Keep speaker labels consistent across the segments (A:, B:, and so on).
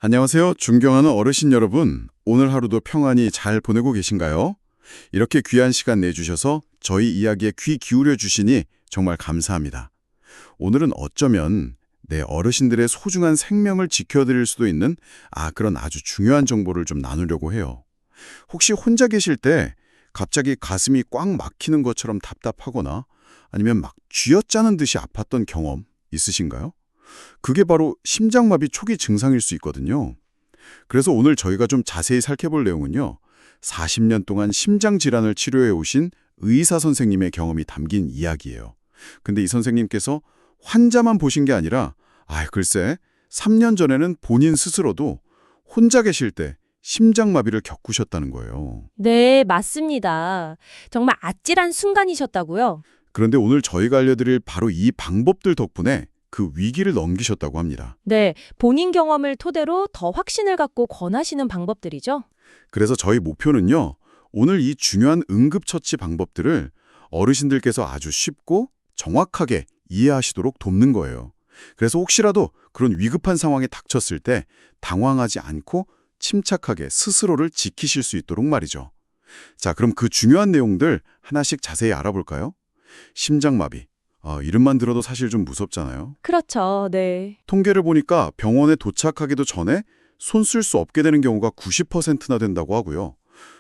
A: 안녕하세요. 존경하는 어르신 여러분. 오늘 하루도 평안히 잘 보내고 계신가요? 이렇게 귀한 시간 내주셔서 저희 이야기에 귀 기울여 주시니 정말 감사합니다. 오늘은 어쩌면 내 어르신들의 소중한 생명을 지켜드릴 수도 있는 그런 아주 중요한 정보를 좀 나누려고 해요. 혹시 혼자 계실 때 갑자기 가슴이 꽉 막히는 것처럼 답답하거나 아니면 막 쥐어짜는 듯이 아팠던 경험 있으신가요? 그게 바로 심장마비 초기 증상일 수 있거든요. 그래서 오늘 저희가 좀 자세히 살펴볼 내용은요. 40년 동안 심장 질환을 치료해 오신 의사 선생님의 경험이 담긴 이야기예요. 근데 이 선생님께서 환자만 보신 게 아니라 글쎄 3년 전에는 본인 스스로도 혼자 계실 때 심장마비를 겪으셨다는 거예요.
B: 네, 맞습니다. 정말 아찔한 순간이셨다고요?
A: 그런데 오늘 저희가 알려드릴 바로 이 방법들 덕분에 그 위기를 넘기셨다고 합니다.
B: 네, 본인 경험을 토대로 더 확신을 갖고 권하시는 방법들이죠.
A: 그래서 저희 목표는요. 오늘 이 중요한 응급처치 방법들을 어르신들께서 아주 쉽고 정확하게 이해하시도록 돕는 거예요. 그래서 혹시라도 그런 위급한 상황에 닥쳤을 때 당황하지 않고 침착하게 스스로를 지키실 수 있도록 말이죠. 자, 그럼 그 중요한 내용들 하나씩 자세히 알아볼까요? 심장마비. 이름만 들어도 사실 좀 무섭잖아요.
B: 그렇죠, 네.
A: 통계를 보니까 병원에 도착하기도 전에 손 쓸 수 없게 되는 경우가 90%나 된다고 하고요.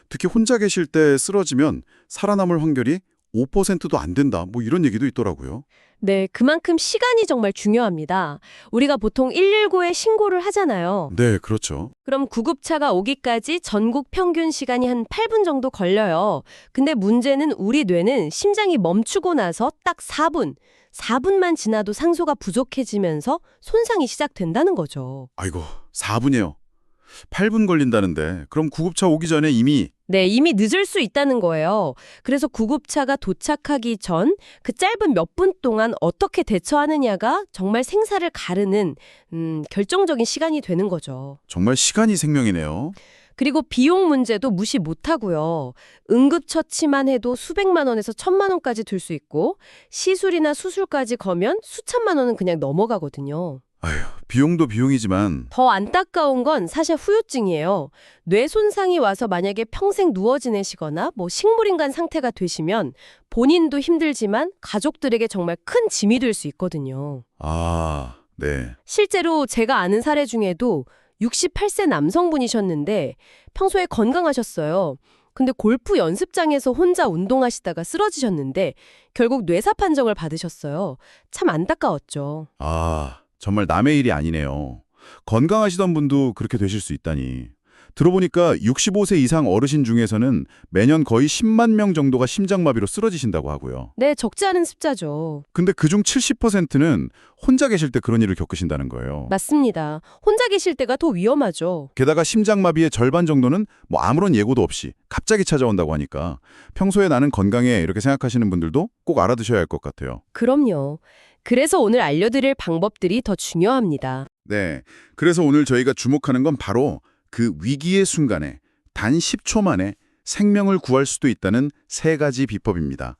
A: 특히 혼자 계실 때 쓰러지면 살아남을 확률이 5%도 안 된다. 이런 얘기도 있더라고요.
B: 네, 그만큼 시간이 정말 중요합니다. 우리가 보통 119에 신고를 하잖아요.
A: 네, 그렇죠.
B: 그럼 구급차가 오기까지 전국 평균 시간이 한 8분 정도 걸려요. 근데 문제는 우리 뇌는 심장이 멈추고 나서 딱 4분만 지나도 상소가 부족해지면서 손상이 시작된다는 거죠.
A: 아이고, 4분이요. 8분 걸린다는데 그럼 구급차 오기 전에 이미
B: 네, 이미 늦을 수 있다는 거예요. 그래서 구급차가 도착하기 전 그 짧은 몇 분 동안 어떻게 대처하느냐가 정말 생사를 가르는 결정적인 시간이 되는 거죠.
A: 정말 시간이 생명이네요.
B: 그리고 비용 문제도 무시 못하고요. 응급처치만 해도 수백만 원에서 천만 원까지 들 수 있고 시술이나 수술까지 거면 수천만 원은 그냥 넘어가거든요.
A: 비용도 비용이지만
B: 더 안타까운 건 사실 후유증이에요. 뇌 손상이 와서 만약에 평생 누워 지내시거나 식물인간 상태가 되시면 본인도 힘들지만 가족들에게 정말 큰 짐이 될 수 있거든요.
A: 네.
B: 실제로 제가 아는 사례 중에도 68세 남성분이셨는데 평소에 건강하셨어요. 근데 골프 연습장에서 혼자 운동하시다가 쓰러지셨는데 결국 뇌사 판정을 받으셨어요. 참 안타까웠죠.
A: 정말 남의 일이 아니네요. 건강하시던 분도 그렇게 되실 수 있다니. 들어보니까 65세 이상 어르신 중에서는 매년 거의 10만 명 정도가 심장마비로 쓰러지신다고 하고요.
B: 네, 적지 않은 숫자죠.
A: 근데 그중 70%는 혼자 계실 때 그런 일을 겪으신다는 거예요.
B: 맞습니다. 혼자 계실 때가 더 위험하죠.
A: 게다가 심장마비의 절반 정도는 아무런 예고도 없이 갑자기 찾아온다고 하니까 평소에 나는 건강해 이렇게 생각하시는 분들도 꼭 알아두셔야 할 것 같아요.
B: 그럼요. 그래서 오늘 알려드릴 방법들이 더 중요합니다.
A: 네. 그래서 오늘 저희가 주목하는 건 바로 그 위기의 순간에 단 10초 만에 생명을 구할 수도 있다는 3가지 비법입니다.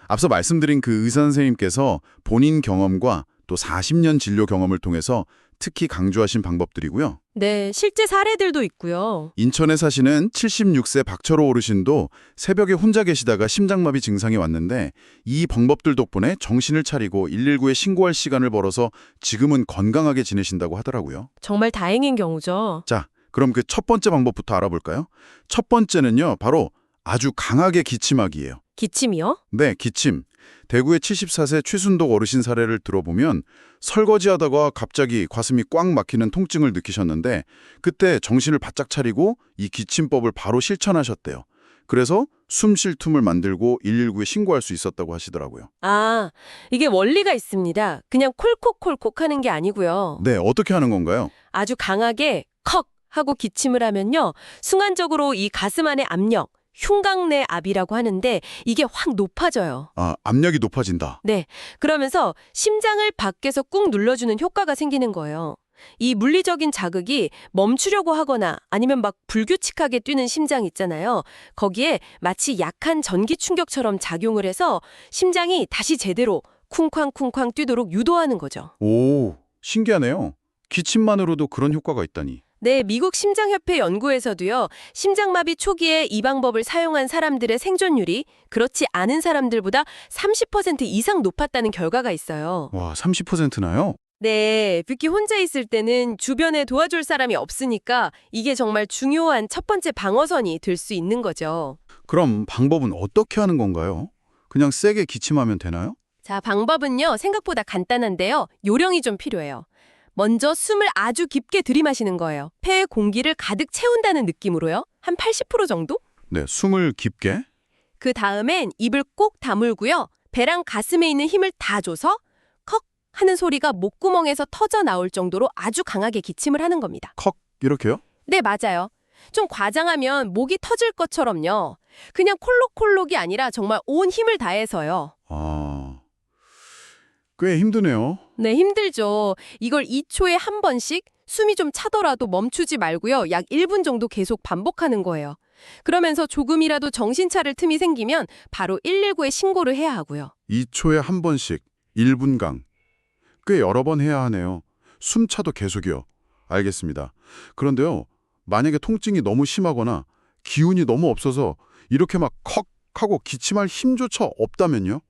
A: 앞서 말씀드린 그 의사 선생님께서 본인 경험과 또 40년 진료 경험을 통해서 특히 강조하신 방법들이고요.
B: 네, 실제 사례들도 있고요.
A: 인천에 사시는 76세 박철호 어르신도 새벽에 혼자 계시다가 심장마비 증상이 왔는데 이 방법들 덕분에 정신을 차리고 119에 신고할 시간을 벌어서 지금은 건강하게 지내신다고 하더라고요.
B: 정말 다행인 경우죠.
A: 자, 그럼 그 첫 번째 방법부터 알아볼까요? 첫 번째는요, 바로 아주 강하게 기침하기예요.
B: 기침이요?
A: 네, 기침. 대구의 74세 최순독 어르신 사례를 들어보면 설거지하다가 갑자기 가슴이 꽉 막히는 통증을 느끼셨는데 그때 정신을 바짝 차리고 이 기침법을 바로 실천하셨대요. 그래서 숨 쉴 틈을 만들고 119에 신고할 수 있었다고 하시더라고요.
B: 이게 원리가 있습니다. 그냥 콜콕콜콕 하는 게 아니고요.
A: 네, 어떻게 하는 건가요?
B: 아주 강하게 컥 하고 기침을 하면요. 순간적으로 이 가슴 안의 압력, 흉곽내 압이라고 하는데 이게 확 높아져요.
A: 압력이 높아진다.
B: 네, 그러면서 심장을 밖에서 꾹 눌러주는 효과가 생기는 거예요. 이 물리적인 자극이 멈추려고 하거나 아니면 막 불규칙하게 뛰는 심장 있잖아요. 거기에 마치 약한 전기 충격처럼 작용을 해서 심장이 다시 제대로 쿵쾅쿵쾅 뛰도록 유도하는 거죠.
A: 오, 신기하네요. 기침만으로도 그런 효과가 있다니.
B: 네, 미국 심장협회 연구에서도요, 심장마비 초기에 이 방법을 사용한 사람들의 생존율이 그렇지 않은 사람들보다 30% 이상 높았다는 결과가 있어요.
A: 와, 30%나요?
B: 네, 뷰키 혼자 있을 때는 주변에 도와줄 사람이 없으니까 이게 정말 중요한 첫 번째 방어선이 될 수 있는 거죠.
A: 그럼 방법은 어떻게 하는 건가요? 그냥 세게 기침하면 되나요?
B: 자, 방법은요, 생각보다 간단한데요. 요령이 좀 필요해요. 먼저 숨을 아주 깊게 들이마시는 거예요. 폐에 공기를 가득 채운다는 느낌으로요. 한 80% 정도?
A: 네, 숨을 깊게.
B: 그 다음엔 입을 꼭 다물고요. 배랑 가슴에 있는 힘을 다 줘서 컥 하는 소리가 목구멍에서 터져 나올 정도로 아주 강하게 기침을 하는 겁니다.
A: 컥 이렇게요?
B: 네, 맞아요. 좀 과장하면 목이 터질 것처럼요. 그냥 콜록콜록이 아니라 정말 온 힘을 다해서요.
A: 아, 꽤 힘드네요.
B: 네, 힘들죠. 이걸 2초에 한 번씩 숨이 좀 차더라도 멈추지 말고요. 약 1분 정도 계속 반복하는 거예요. 그러면서 조금이라도 정신 차릴 틈이 생기면 바로 119에 신고를 해야 하고요.
A: 2초에 한 번씩 1분간. 꽤 여러 번 해야 하네요. 숨차도 계속이요. 알겠습니다. 그런데요, 만약에 통증이 너무 심하거나 기운이 너무 없어서 이렇게 막 컥 하고 기침할 힘조차 없다면요?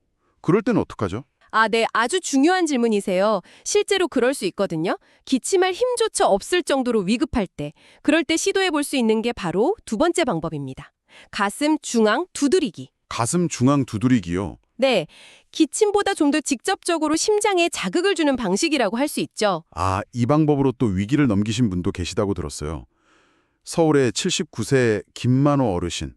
A: 그럴 때는 어떡하죠?
B: 아, 네, 아주 중요한 질문이세요. 실제로 그럴 수 있거든요. 기침할 힘조차 없을 정도로 위급할 때, 그럴 때 시도해 볼 수 있는 게 바로 두 번째 방법입니다. 가슴 중앙 두드리기.
A: 가슴 중앙 두드리기요.
B: 네, 기침보다 좀 더 직접적으로 심장에 자극을 주는 방식이라고 할 수 있죠.
A: 아, 이 방법으로 또 위기를 넘기신 분도 계시다고 들었어요. 서울의 79세 김만호 어르신.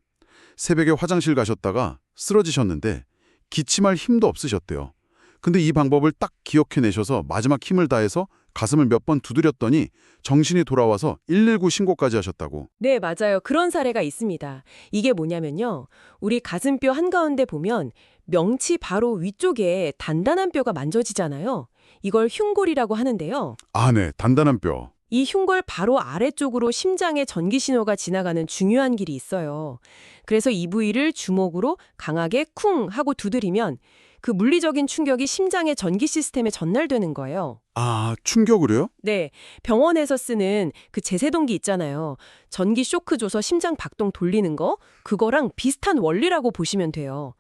A: 새벽에 화장실 가셨다가 쓰러지셨는데 기침할 힘도 없으셨대요. 근데 이 방법을 딱 기억해내셔서 마지막 힘을 다해서 가슴을 몇 번 두드렸더니 정신이 돌아와서 119 신고까지 하셨다고.
C: 네, 맞아요. 그런 사례가 있습니다. 이게 뭐냐면요. 우리 가슴뼈 한가운데 보면 명치 바로 위쪽에 단단한 뼈가 만져지잖아요. 이걸 흉골이라고 하는데요.
A: 아, 네. 단단한 뼈.
C: 이 흉골 바로 아래쪽으로 심장에 전기 신호가 지나가는 중요한 길이 있어요. 그래서 이 부위를 주먹으로 강하게 쿵 하고 두드리면 그 물리적인 충격이 심장의 전기 시스템에 전달되는 거예요.
A: 아, 충격으로요?
C: 네, 병원에서 쓰는 그 제세동기 있잖아요. 전기 쇼크 줘서 심장 박동 돌리는 거, 그거랑 비슷한 원리라고 보시면 돼요.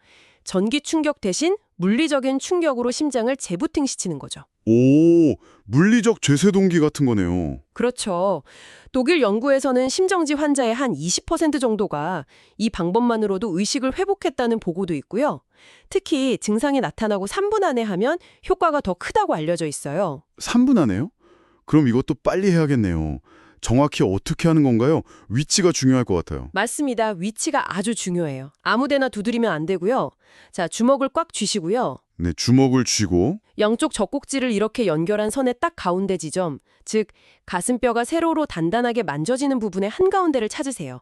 C: 전기 충격 대신 물리적인 충격으로 심장을 재부팅시키는 거죠.
A: 오, 물리적 죄쇄동기 같은 거네요.
C: 그렇죠. 독일 연구에서는 심정지 환자의 한 20% 정도가 이 방법만으로도 의식을 회복했다는 보고도 있고요. 특히 증상이 나타나고 3분 안에 하면 효과가 더 크다고 알려져 있어요.
A: 3분 안에요? 그럼 이것도 빨리 해야겠네요. 정확히 어떻게 하는 건가요? 위치가 중요할 것 같아요.
C: 맞습니다. 위치가 아주 중요해요. 아무데나 두드리면 안 되고요. 자, 주먹을 꽉 쥐시고요.
A: 네, 주먹을 쥐고.
C: 양쪽 젖꼭지를 이렇게 연결한 선의 딱 가운데 지점, 즉 가슴뼈가 세로로 단단하게 만져지는 부분의 한가운데를 찾으세요.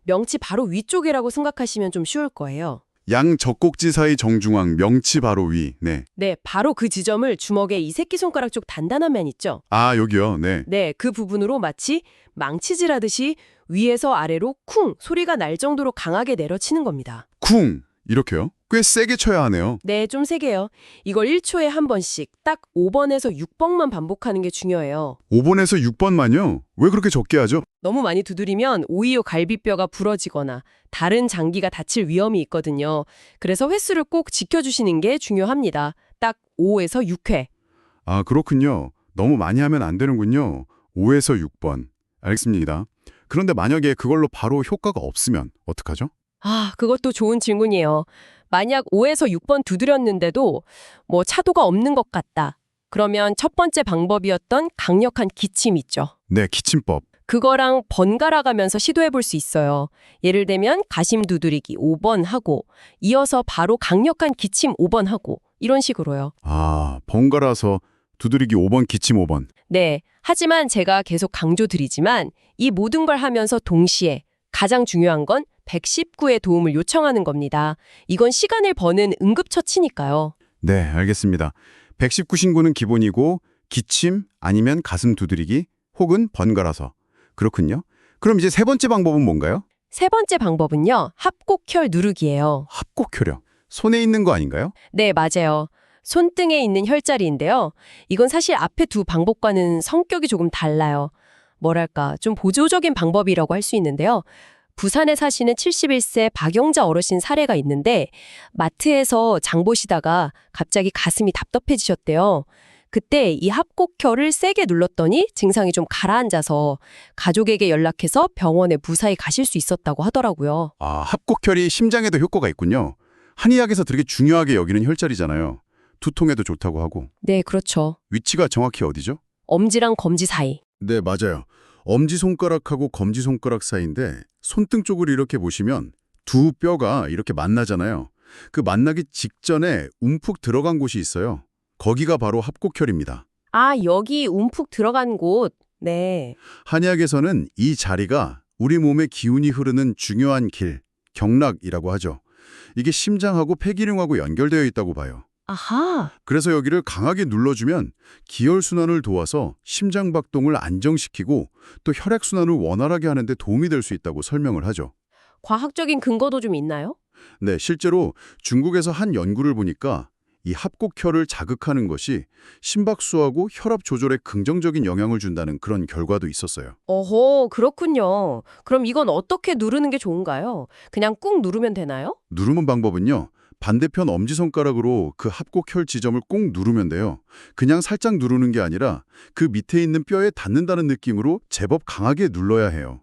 C: 명치 바로 위쪽이라고 생각하시면 좀 쉬울 거예요.
A: 양 젖꼭지 사이 정중앙, 명치 바로 위. 네.
C: 네, 바로 그 지점을 주먹의 이 새끼손가락 쪽 단단한 면 있죠?
A: 아, 여기요. 네.
C: 네, 그 부분으로 마치 망치질하듯이 위에서 아래로 쿵 소리가 날 정도로 강하게 내려치는 겁니다.
A: 쿵! 이렇게요? 꽤 세게 쳐야 하네요.
C: 네, 좀 세게요. 이걸 1초에 한 번씩 딱 5번에서 6번만 반복하는 게 중요해요.
A: 5번에서 6번만요? 왜 그렇게 적게 하죠?
C: 너무 많이 두드리면 오이오 갈비뼈가 부러지거나 다른 장기가 다칠 위험이 있거든요. 그래서 횟수를 꼭 지켜주시는 게 중요합니다. 딱 5에서 6회.
A: 아, 그렇군요. 너무 많이 하면 안 되는군요. 5에서 6번. 알겠습니다. 그런데 만약에 그걸로 바로 효과가 없으면 어떡하죠?
C: 아, 그것도 좋은 질문이에요. 만약 5에서 6번 두드렸는데도 차도가 없는 것 같다. 그러면 첫 번째 방법이었던 강력한 기침 있죠.
A: 네, 기침법.
C: 그거랑 번갈아 가면서 시도해 볼 수 있어요. 예를 들면 가심 두드리기 5번 하고 이어서 바로 강력한 기침 5번 하고 이런 식으로요.
A: 아, 번갈아서 두드리기 5번, 기침 5번.
C: 네, 하지만 제가 계속 강조드리지만 이 모든 걸 하면서 동시에 가장 중요한 건 119의 도움을 요청하는 겁니다. 이건 시간을 버는 응급처치니까요.
A: 네, 알겠습니다. 119 신고는 기본이고 기침 아니면 가슴 두드리기 혹은 번갈아서. 그렇군요. 그럼 이제 세 번째 방법은 뭔가요?
C: 세 번째 방법은요. 합곡혈 누르기예요.
A: 합곡혈요. 손에 있는 거 아닌가요?
C: 네, 맞아요. 손등에 있는 혈자리인데요. 이건 사실 앞에 두 방법과는 성격이 조금 달라요.
B: 뭐랄까, 좀 보조적인 방법이라고 할 수 있는데요. 부산에 사시는 71세 박영자 어르신 사례가 있는데 마트에서 장 보시다가 갑자기 가슴이 답답해지셨대요. 그때 이 합곡혈을 세게 눌렀더니 증상이 좀 가라앉아서 가족에게 연락해서 병원에 무사히 가실 수 있었다고 하더라고요.
A: 아, 합곡혈이 심장에도 효과가 있군요. 한의학에서 되게 중요하게 여기는 혈자리잖아요. 두통에도 좋다고 하고.
B: 네, 그렇죠.
A: 위치가 정확히 어디죠?
B: 엄지랑 검지 사이.
A: 네, 맞아요. 엄지손가락하고 검지손가락 사이인데 손등 쪽을 이렇게 보시면 두 뼈가 이렇게 만나잖아요. 그 만나기 직전에 움푹 들어간 곳이 있어요. 거기가 바로 합곡혈입니다.
B: 아, 여기 움푹 들어간 곳. 네.
A: 한의학에서는 이 자리가 우리 몸의 기운이 흐르는 중요한 길, 경락이라고 하죠. 이게 심장하고 폐기능하고 연결되어 있다고 봐요.
B: 아하.
A: 그래서 여기를 강하게 눌러주면 기혈순환을 도와서 심장박동을 안정시키고 또 혈액순환을 원활하게 하는 데 도움이 될 수 있다고 설명을 하죠.
B: 과학적인 근거도 좀 있나요?
A: 네, 실제로 중국에서 한 연구를 보니까 이 합곡혈을 자극하는 것이 심박수하고 혈압 조절에 긍정적인 영향을 준다는 그런 결과도 있었어요.
B: 어허, 그렇군요. 그럼 이건 어떻게 누르는 게 좋은가요? 그냥 꾹 누르면 되나요?
A: 누르는 방법은요. 반대편 엄지손가락으로 그 합곡혈 지점을 꼭 누르면 돼요. 그냥 살짝 누르는 게 아니라 그 밑에 있는 뼈에 닿는다는 느낌으로 제법 강하게 눌러야 해요.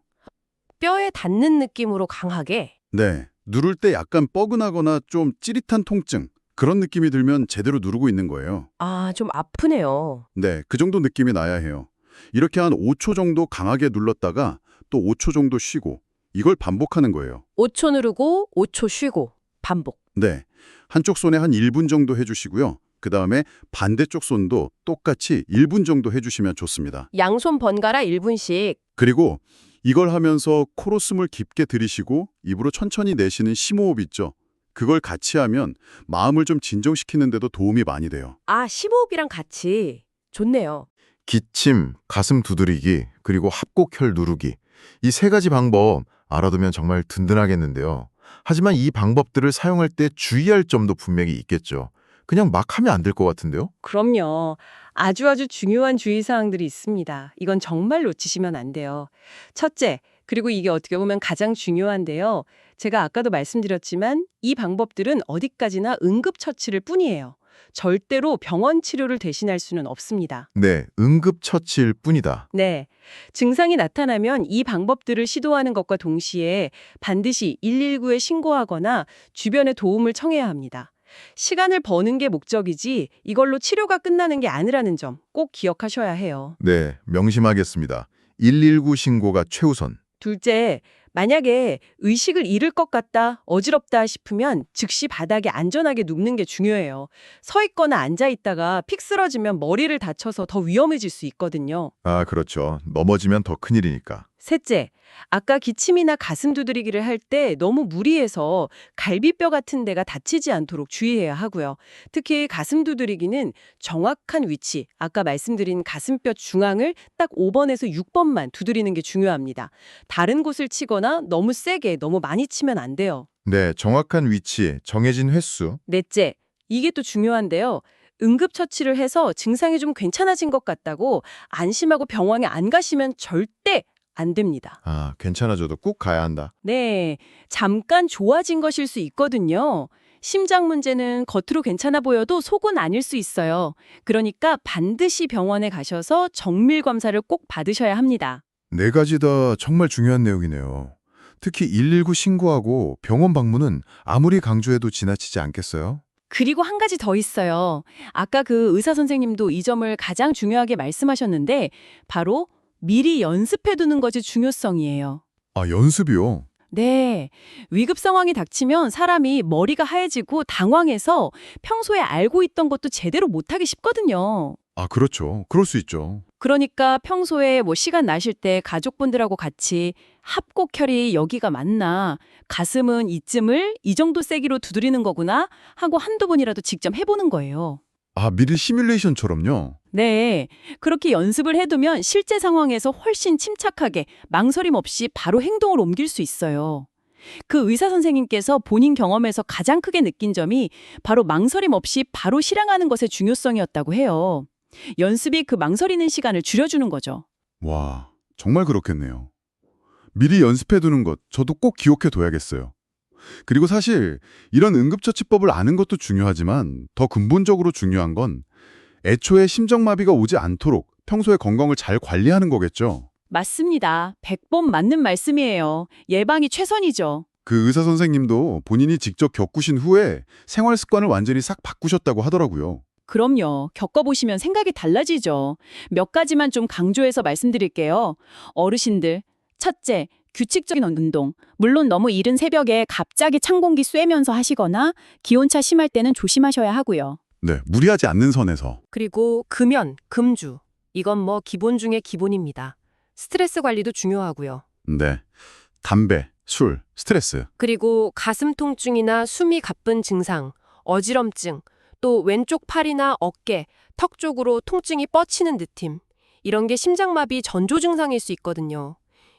B: 뼈에 닿는 느낌으로 강하게.
A: 네, 누를 때 약간 뻐근하거나 좀 찌릿한 통증, 그런 느낌이 들면 제대로 누르고 있는 거예요.
B: 아, 좀 아프네요.
A: 네, 그 정도 느낌이 나야 해요. 이렇게 한 5초 정도 강하게 눌렀다가 또 5초 정도 쉬고 이걸 반복하는 거예요.
B: 5초 누르고 5초 쉬고 반복.
A: 네, 한쪽 손에 한 1분 정도 해주시고요. 그 다음에 반대쪽 손도 똑같이 1분 정도 해주시면 좋습니다.
B: 양손 번갈아 1분씩.
A: 그리고 이걸 하면서 코로 숨을 깊게 들이쉬고 입으로 천천히 내쉬는 심호흡 있죠. 그걸 같이 하면 마음을 좀 진정시키는 데도 도움이 많이 돼요.
B: 아, 심호흡이랑 같이. 좋네요.
D: 기침, 가슴 두드리기, 그리고 합곡혈 누르기. 이 세 가지 방법 알아두면 정말 든든하겠는데요. 하지만 이 방법들을 사용할 때 주의할 점도 분명히 있겠죠. 그냥 막 하면 안 될 것 같은데요?
C: 그럼요. 아주 중요한 주의사항들이 있습니다. 이건 정말 놓치시면 안 돼요. 첫째, 그리고 이게 어떻게 보면 가장 중요한데요. 제가 아까도 말씀드렸지만 이 방법들은 어디까지나 응급처치를 뿐이에요. 절대로 병원 치료를 대신할 수는 없습니다.
D: 네, 응급처치일 뿐이다.
C: 네. 증상이 나타나면 이 방법들을 시도하는 것과 동시에 반드시 119에 신고하거나 주변의 도움을 청해야 합니다. 시간을 버는 게 목적이지 이걸로 치료가 끝나는 게 아니라는 점 꼭 기억하셔야 해요.
D: 네, 명심하겠습니다. 119 신고가 최우선.
C: 둘째, 만약에 의식을 잃을 것 같다, 어지럽다 싶으면 즉시 바닥에 안전하게 눕는 게 중요해요. 서 있거나 앉아 있다가 픽 쓰러지면 머리를 다쳐서 더 위험해질 수 있거든요.
D: 아, 그렇죠. 넘어지면 더 큰일이니까.
C: 셋째, 아까 기침이나 가슴 두드리기를 할 때 너무 무리해서 갈비뼈 같은 데가 다치지 않도록 주의해야 하고요. 특히 가슴 두드리기는 정확한 위치, 아까 말씀드린 가슴뼈 중앙을 딱 5번에서 6번만 두드리는 게 중요합니다. 다른 곳을 치거나 너무 세게, 너무 많이 치면 안 돼요.
D: 네, 정확한 위치, 정해진 횟수.
C: 넷째, 이게 또 중요한데요. 응급처치를 해서 증상이 좀 괜찮아진 것 같다고 안심하고 병원에 안 가시면 절대 안 됩니다.
D: 아, 괜찮아져도 꼭 가야 한다.
C: 네, 잠깐 좋아진 것일 수 있거든요. 심장 문제는 겉으로 괜찮아 보여도 속은 아닐 수 있어요. 그러니까 반드시 병원에 가셔서 정밀 검사를 꼭 받으셔야 합니다.
D: 네 가지 다 정말 중요한 내용이네요. 특히 119 신고하고 병원 방문은 아무리 강조해도 지나치지 않겠어요?
C: 그리고 한 가지 더 있어요. 아까 그 의사 선생님도 이 점을 가장 중요하게 말씀하셨는데 바로 미리 연습해두는 것이 중요성이에요.
D: 아, 연습이요?
C: 네. 위급 상황이 닥치면 사람이 머리가 하얘지고 당황해서 평소에 알고 있던 것도 제대로 못하기 쉽거든요.
D: 아, 그렇죠. 그럴 수 있죠.
C: 그러니까 평소에 시간 나실 때 가족분들하고 같이 합곡혈이 여기가 맞나, 가슴은 이쯤을 이 정도 세기로 두드리는 거구나 하고 한두 번이라도 직접 해보는 거예요.
D: 아, 미리 시뮬레이션처럼요?
C: 네. 그렇게 연습을 해두면 실제 상황에서 훨씬 침착하게 망설임 없이 바로 행동을 옮길 수 있어요. 그 의사 선생님께서 본인 경험에서 가장 크게 느낀 점이 바로 망설임 없이 바로 실행하는 것의 중요성이었다고 해요. 연습이 그 망설이는 시간을 줄여주는 거죠.
A: 와, 정말 그렇겠네요. 미리 연습해두는 것, 저도 꼭 기억해둬야겠어요. 그리고 사실 이런 응급처치법을 아는 것도 중요하지만 더 근본적으로 중요한 건 애초에 심장마비가 오지 않도록 평소에 건강을 잘 관리하는 거겠죠.
E: 맞습니다. 100번 맞는 말씀이에요. 예방이 최선이죠.
A: 그 의사 선생님도 본인이 직접 겪으신 후에 생활 습관을 완전히 싹 바꾸셨다고 하더라고요.
E: 그럼요. 겪어보시면 생각이 달라지죠. 몇 가지만 좀 강조해서 말씀드릴게요. 어르신들, 첫째, 규칙적인 운동. 물론 너무 이른 새벽에 갑자기 찬 공기 쐬면서 하시거나 기온차 심할 때는 조심하셔야 하고요.
A: 네, 무리하지 않는 선에서.
C: 그리고 금연, 금주. 이건 뭐 기본 중에 기본입니다. 스트레스 관리도 중요하고요.
A: 네, 담배, 술, 스트레스.
C: 그리고 가슴 통증이나 숨이 가쁜 증상, 어지럼증, 또 왼쪽 팔이나 어깨, 턱 쪽으로 통증이 뻗치는 느낌. 이런 게 심장마비 전조 증상일 수 있거든요.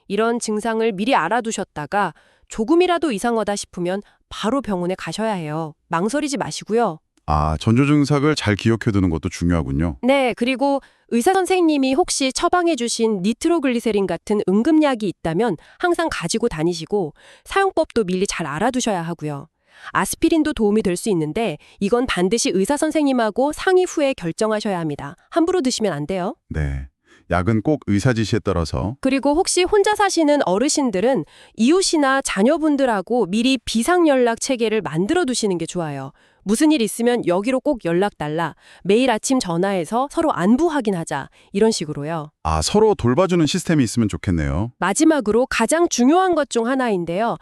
C: 이런 증상을 미리 알아두셨다가 조금이라도 이상하다 싶으면 바로 병원에 가셔야 해요. 망설이지 마시고요.
A: 아, 전조증상을 잘 기억해두는 것도 중요하군요.
C: 네, 그리고 의사 선생님이 혹시 처방해 주신 니트로글리세린 같은 응급약이 있다면 항상 가지고 다니시고 사용법도 미리 잘 알아두셔야 하고요. 아스피린도 도움이 될 수 있는데 이건 반드시 의사 선생님하고 상의 후에 결정하셔야 합니다. 함부로 드시면 안 돼요.
A: 네, 약은 꼭 의사 지시에 따라서.
C: 그리고 혹시 혼자 사시는 어르신들은 이웃이나 자녀분들하고 미리 비상연락 체계를 만들어 두시는 게 좋아요. 무슨 일 있으면 여기로 꼭 연락 달라. 매일 아침 전화해서 서로 안부 확인하자. 이런 식으로요.
A: 아, 서로 돌봐주는 시스템이 있으면 좋겠네요.
C: 마지막으로 가장 중요한 것 중 하나인데요.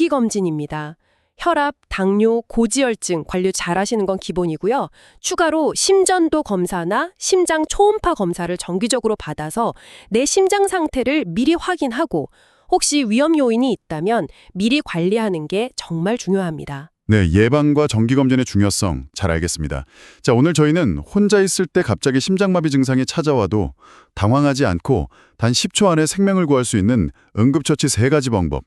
C: 정기검진입니다. 혈압, 당뇨, 고지혈증 관리 잘 하시는 건 기본이고요. 추가로 심전도 검사나 심장 초음파 검사를 정기적으로 받아서 내 심장 상태를 미리 확인하고 혹시 위험 요인이 있다면 미리 관리하는 게 정말 중요합니다.
A: 네, 예방과 정기검진의 중요성 잘 알겠습니다. 자, 오늘 저희는 혼자 있을 때 갑자기 심장마비 증상이 찾아와도 당황하지 않고 단 10초 안에 생명을 구할 수 있는 응급처치 3가지 방법.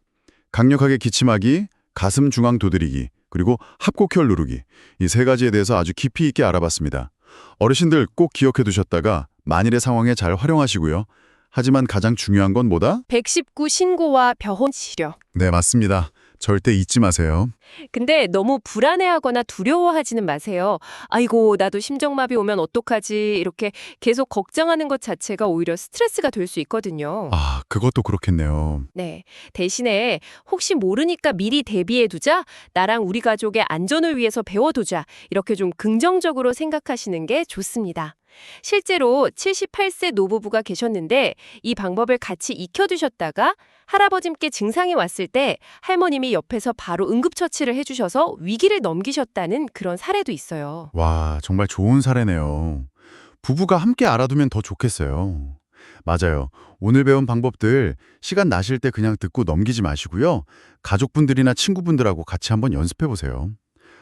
A: 강력하게 기침하기, 가슴 중앙 두드리기, 그리고 합곡혈 누르기. 이 3가지에 대해서 아주 깊이 있게 알아봤습니다. 어르신들 꼭 기억해 두셨다가 만일의 상황에 잘 활용하시고요. 하지만 가장 중요한 건 뭐다?
C: 119 신고와 병원 치료.
A: 네, 맞습니다. 절대 잊지 마세요.
B: 근데 너무 불안해하거나 두려워하지는 마세요. 아이고, 나도 심장마비 오면 어떡하지? 이렇게 계속 걱정하는 것 자체가 오히려 스트레스가 될 수 있거든요.
A: 아, 그것도 그렇겠네요.
B: 네. 대신에 혹시 모르니까 미리 대비해두자, 나랑 우리 가족의 안전을 위해서 배워두자, 이렇게 좀 긍정적으로 생각하시는 게 좋습니다. 실제로 78세 노부부가 계셨는데 이 방법을 같이 익혀두셨다가 할아버님께 증상이 왔을 때 할머님이 옆에서 바로 응급처치를 해주셔서 위기를 넘기셨다는 그런 사례도 있어요.
A: 와, 정말 좋은 사례네요. 부부가 함께 알아두면 더 좋겠어요. 맞아요. 오늘 배운 방법들 시간 나실 때 그냥 듣고 넘기지 마시고요. 가족분들이나 친구분들하고 같이 한번 연습해 보세요.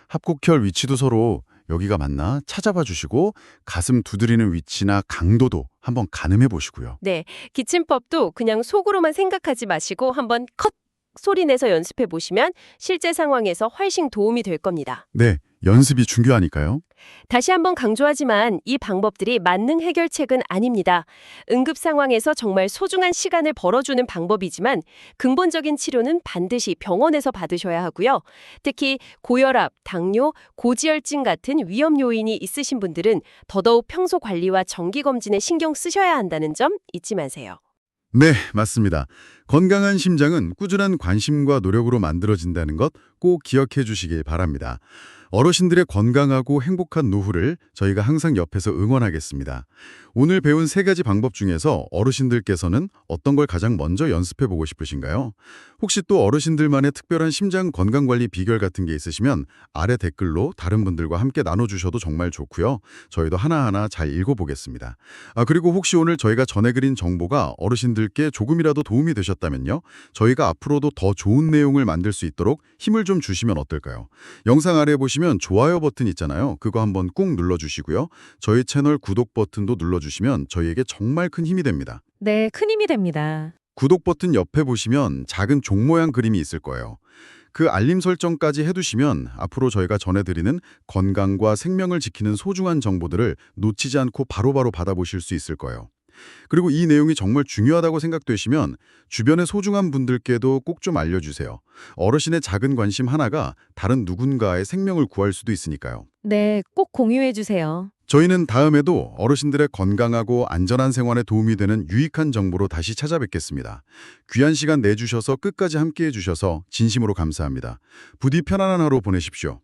A: 합곡혈 위치도 서로 여기가 맞나 찾아봐 주시고 가슴 두드리는 위치나 강도도 한번 가늠해 보시고요.
B: 네. 기침법도 그냥 속으로만 생각하지 마시고 한번 컷 소리 내서 연습해 보시면 실제 상황에서 훨씬 도움이 될 겁니다.
A: 네, 연습이 중요하니까요.
B: 다시 한번 강조하지만 이 방법들이 만능 해결책은 아닙니다. 응급 상황에서 정말 소중한 시간을 벌어주는 방법이지만 근본적인 치료는 반드시 병원에서 받으셔야 하고요. 특히 고혈압, 당뇨, 고지혈증 같은 위험 요인이 있으신 분들은 더더욱 평소 관리와 정기검진에 신경 쓰셔야 한다는 점 잊지 마세요.
A: 네, 맞습니다. 건강한 심장은 꾸준한 관심과 노력으로 만들어진다는 것 꼭 기억해 주시길 바랍니다. 어르신들의 건강하고 행복한 노후를 저희가 항상 옆에서 응원하겠습니다. 오늘 배운 3가지 방법 중에서 어르신들께서는 어떤 걸 가장 먼저 연습해 보고 싶으신가요? 혹시 또 어르신들만의 특별한 심장 건강관리 비결 같은 게 있으시면 아래 댓글로 다른 분들과 함께 나눠주셔도 정말 좋고요. 저희도 하나하나 잘 읽어보겠습니다. 그리고 혹시 오늘 저희가 전해드린 정보가 어르신들께 조금이라도 도움이 되셨다면요. 저희가 앞으로도 더 좋은 내용을 만들 수 있도록 힘을 좀 주시면 어떨까요? 영상 아래 보시면 좋아요 버튼 있잖아요. 그거 한번 꾹 눌러주시고요. 저희 채널 구독 버튼도 눌러주시면 저희에게 정말 큰 힘이 됩니다.
B: 네, 큰 힘이 됩니다.
A: 구독 버튼 옆에 보시면 작은 종 모양 그림이 있을 거예요. 그 알림 설정까지 해두시면 앞으로 저희가 전해드리는 건강과 생명을 지키는 소중한 정보들을 놓치지 않고 바로바로 받아보실 수 있을 거예요. 그리고 이 내용이 정말 중요하다고 생각되시면 주변의 소중한 분들께도 꼭 좀 알려주세요. 어르신의 작은 관심 하나가 다른 누군가의 생명을 구할 수도 있으니까요.
B: 네, 꼭 공유해 주세요.
A: 저희는 다음에도 어르신들의 건강하고 안전한 생활에 도움이 되는 유익한 정보로 다시 찾아뵙겠습니다. 귀한 시간 내주셔서 끝까지 함께해 주셔서 진심으로 감사합니다. 부디 편안한 하루 보내십시오.